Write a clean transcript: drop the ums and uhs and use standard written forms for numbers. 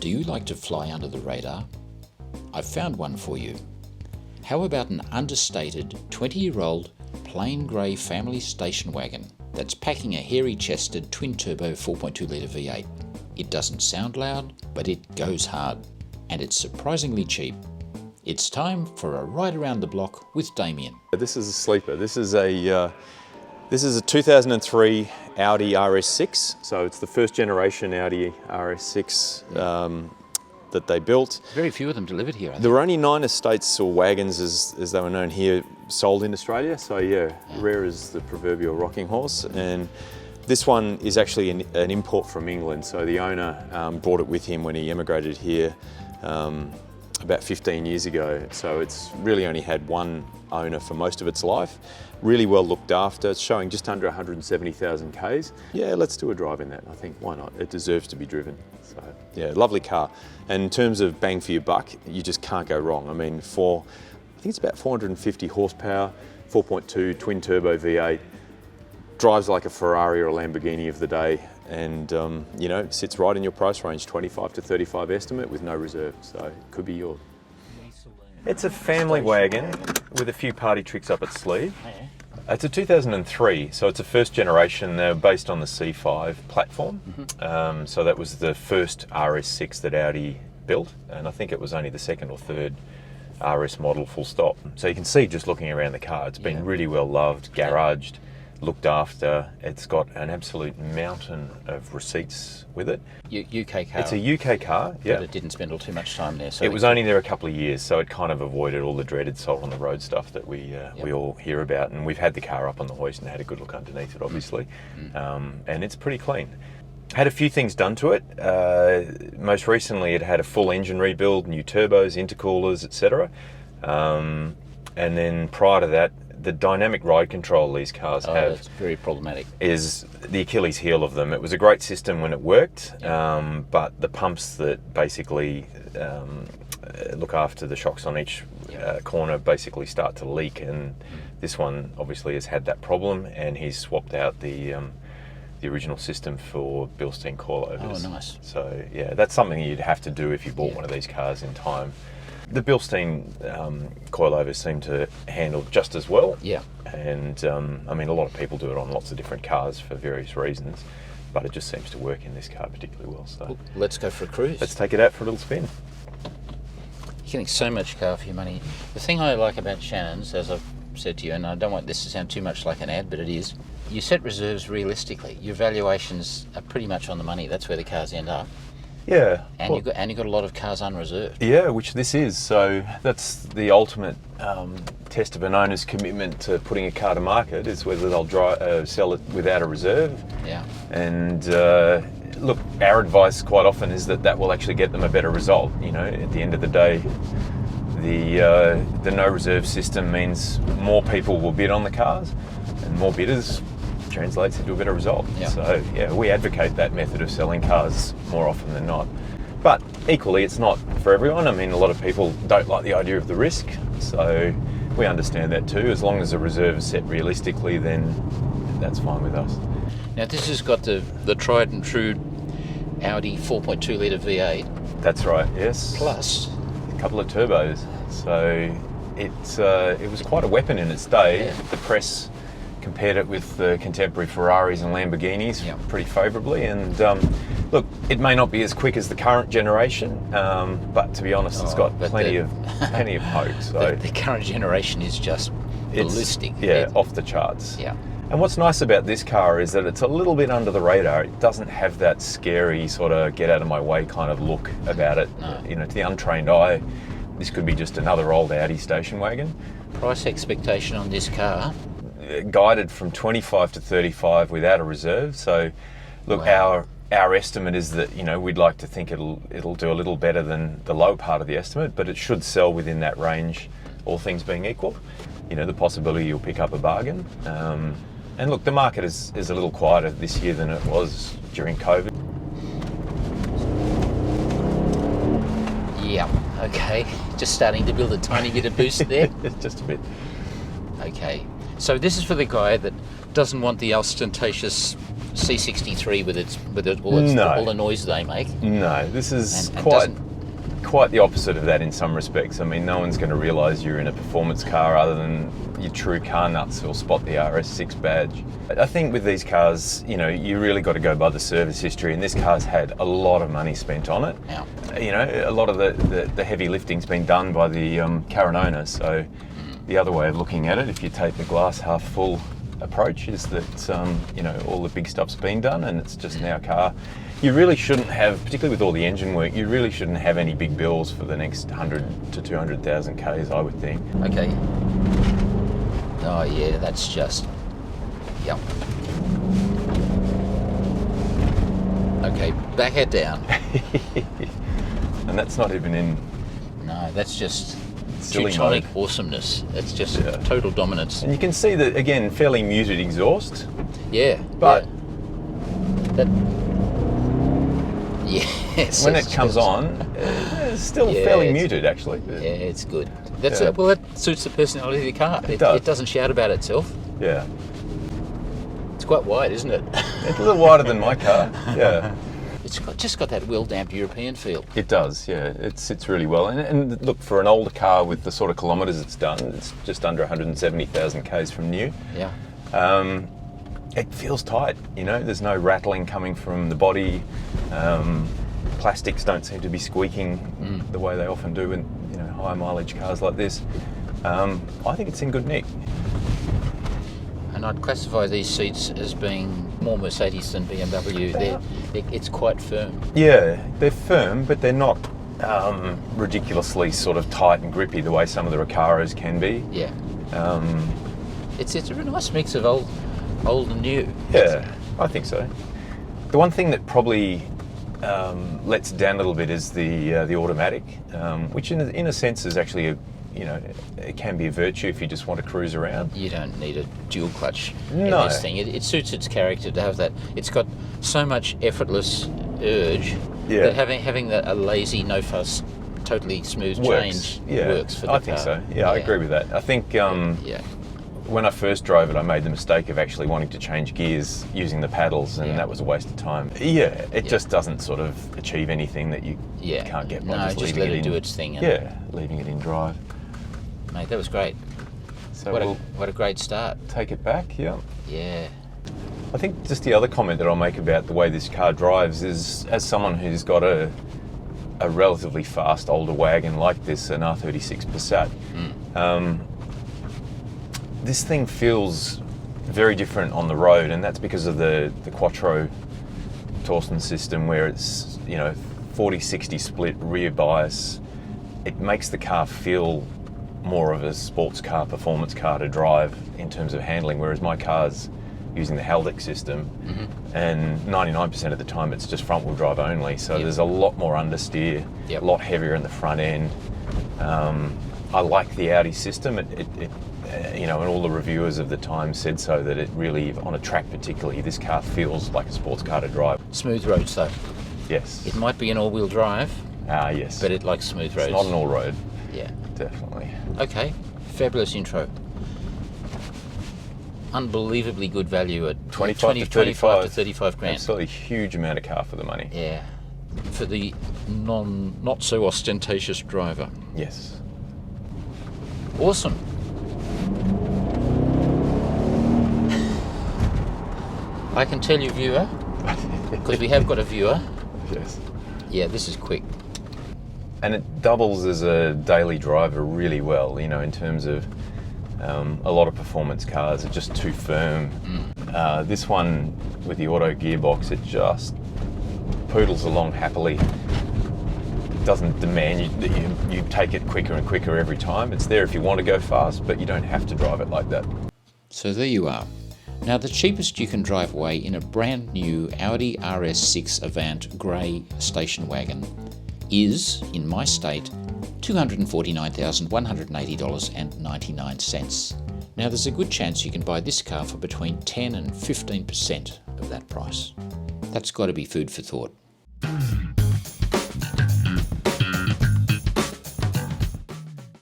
Do you like to fly under the radar? I've found one for you. How about an understated 20-year-old plain grey family station wagon that's packing a hairy-chested twin-turbo 4.2 litre V8? It doesn't sound loud, but it goes hard, and it's surprisingly cheap. It's time for a ride around the block with Damien. This is a sleeper. This is a 2003 Audi RS6. So it's the first generation Audi RS6 that they built. Very few of them delivered here, I think. There were only 9 estates or wagons, as they were known here, sold in Australia. So yeah, rare as the proverbial rocking horse. And this one is actually an import from England. So the owner brought it with him when he emigrated here about 15 years ago. So it's really only had one owner for most of its life. Really well looked after. It's showing just under 170,000 Ks. Yeah, let's do a drive in that. I think, why not? It deserves to be driven. So yeah, lovely car. And in terms of bang for your buck, you just can't go wrong. I mean, I think it's about 450 horsepower, 4.2 twin turbo V8, drives like a Ferrari or a Lamborghini of the day, and you know, sits right in your price range, 25 to 35 estimate with no reserve, so it could be yours. It's a family wagon with a few party tricks up its sleeve. It's a 2003, so it's a first generation. They're based on the C5 platform. So that was the first RS6 that Audi built, and I think it was only the second or third RS model full stop. So you can see just looking around the car, it's been really well loved, garaged, looked after. It's got an absolute mountain of receipts with it. UK car. It's a UK car, yeah. But it didn't spend too much time there. So it was only there a couple of years, so it kind of avoided all the dreaded salt on the road stuff that we all hear about. And we've had the car up on the hoist and had a good look underneath it, obviously. And it's pretty clean. Had a few things done to it. Most recently, it had a full engine rebuild, new turbos, intercoolers, etc. And then prior to that, the dynamic ride control these cars have that's very problematic. Is the Achilles heel of them. It was a great system when it worked, but the pumps that basically look after the shocks on each corner basically start to leak, and this one obviously has had that problem, and he's swapped out the original system for Bilstein coilovers. Oh, nice. So yeah, that's something you'd have to do if you bought one of these cars in time. The Bilstein coilovers seem to handle just as well. Yeah. And I mean, a lot of people do it on lots of different cars for various reasons, but it just seems to work in this car particularly well. So let's go for a cruise. Let's take it out for a little spin. You're getting so much car for your money. The thing I like about Shannon's, as I've said to you, and I don't want this to sound too much like an ad, but it is, you set reserves realistically. Your valuations are pretty much on the money. That's where the cars end up. Yeah. And you've got a lot of cars unreserved. Yeah, which this is. So that's the ultimate test of an owner's commitment to putting a car to market, is whether they'll sell it without a reserve. Yeah. And look, our advice quite often is that will actually get them a better result. You know, at the end of the day, the no reserve system means more people will bid on the cars, and more bidders translates into a better result. So yeah, we advocate that method of selling cars more often than not. But equally, it's not for everyone. I mean, a lot of people don't like the idea of the risk, so we understand that too. As long as the reserve is set realistically, then that's fine with us. Now this has got the tried and true Audi 4.2 litre V8. That's right, yes. Plus a couple of turbos. So it was quite a weapon in its day. Yeah. The press compared it with the contemporary Ferraris and Lamborghinis pretty favourably, and look, it may not be as quick as the current generation, but to be honest, it's got plenty of hope. So the current generation is just ballistic. Off the charts. Yeah. And what's nice about this car is that it's a little bit under the radar. It doesn't have that scary sort of get out of my way kind of look about it. No. You know, to the untrained eye, this could be just another old Audi station wagon. Price expectation on this car? Guided from 25 to 35 without a reserve. So look, our estimate is that, you know, we'd like to think it'll do a little better than the low part of the estimate, but it should sell within that range, all things being equal. You know, the possibility you'll pick up a bargain. And look, the market is a little quieter this year than it was during COVID. Yeah, okay. Just starting to build a tiny bit of boost there. Just a bit. Okay. So this is for the guy that doesn't want the ostentatious C63 with No. all the noise they make. No, this is And quite the opposite of that in some respects. I mean, no one's going to realise you're in a performance car other than your true car nuts who'll spot the RS6 badge. I think with these cars, you know, you really got to go by the service history, and this car's had a lot of money spent on it. Yeah. You know, a lot of the heavy lifting's been done by the current owner, so the other way of looking at it, if you take the glass half full approach, is that you know, all the big stuff's been done and it's just now a car. You really shouldn't have, particularly with all the engine work, you really shouldn't have any big bills for the next 100 to 200,000 Ks, I would think. Okay. Oh yeah, that's just, yep. Okay, back it down. And that's not even in No, that's just silly Teutonic mode. awesomeness. It's just Yeah. total dominance. And you can see that, again, fairly muted exhaust. Yeah. But- yeah. That. Yes. When it comes on, it's still Yeah, fairly it's- muted, actually. Yeah, it's good. That's Yeah. well, that suits the personality of the car. It does. It doesn't shout about itself. Yeah. It's quite wide, isn't it? It's a little wider than my car. Yeah. It's just got that well-damped European feel. It does, yeah. It sits really well. And look, for an older car with the sort of kilometres it's done, it's just under 170,000 Ks from new. Yeah. It feels tight, you know, there's no rattling coming from the body. Plastics don't seem to be squeaking the way they often do in, you know, high mileage cars like this. I think it's in good nick. And I'd classify these seats as being more Mercedes than BMW. It's quite firm. Yeah, they're firm, but they're not ridiculously sort of tight and grippy the way some of the Recaros can be. Yeah. It's a really nice mix of old and new. Yeah, I think so. The one thing that probably lets down a little bit is the automatic, which in a sense is actually you know, it can be a virtue if you just want to cruise around. You don't need a dual clutch in No. this thing. It suits its character to have that. It's got so much effortless urge Yeah. that having a lazy, no fuss, totally smooth change works for the car. I think so. Yeah, I agree with that. I think Yeah. when I first drove it, I made the mistake of actually wanting to change gears using the paddles, and Yeah. that was a waste of time. Yeah, it just doesn't sort of achieve anything that you Yeah. can't get by No, just just leaving let it it in. do its thing. And Yeah, leaving it in drive. Mate, that was great. So What we'll a great start. take it back, yeah. Yeah. I think just the other comment that I'll make about the way this car drives is, as someone who's got a relatively fast older wagon like this, an R36 Passat, this thing feels very different on the road, and that's because of the Quattro Torsen system, where it's, you know, 40-60 split rear bias. It makes the car feel more of a sports car, performance car to drive in terms of handling, whereas my car's using the Haldex system, and 99% of the time it's just front wheel drive only, so Yep. there's a lot more understeer, Yep. a lot heavier in the front end. I like the Audi system. It you know, and all the reviewers of the time said so, that it really, on a track particularly, this car feels like a sports car to drive. Smooth roads though. Yes. It might be an all-wheel drive, Yes. but it likes smooth roads. It's not an all road, Yeah. definitely. Okay. Fabulous intro. Unbelievably good value at 25 to 25 to 35 grand. Absolutely huge amount of car for the money. Yeah. For the not so ostentatious driver. Yes. Awesome. I can tell you, viewer, because we have got a viewer. Yes. Yeah, this is quick. And it doubles as a daily driver really well, you know, in terms of a lot of performance cars are just too firm. This one with the auto gearbox, it just poodles along happily. It doesn't demand that you take it quicker and quicker every time. It's there if you want to go fast, but you don't have to drive it like that. So there you are. Now the cheapest you can drive away in a brand new Audi RS6 Avant Grey station wagon is, in my state, $249,180.99. Now there's a good chance you can buy this car for between 10 and 15% of that price. That's got to be food for thought.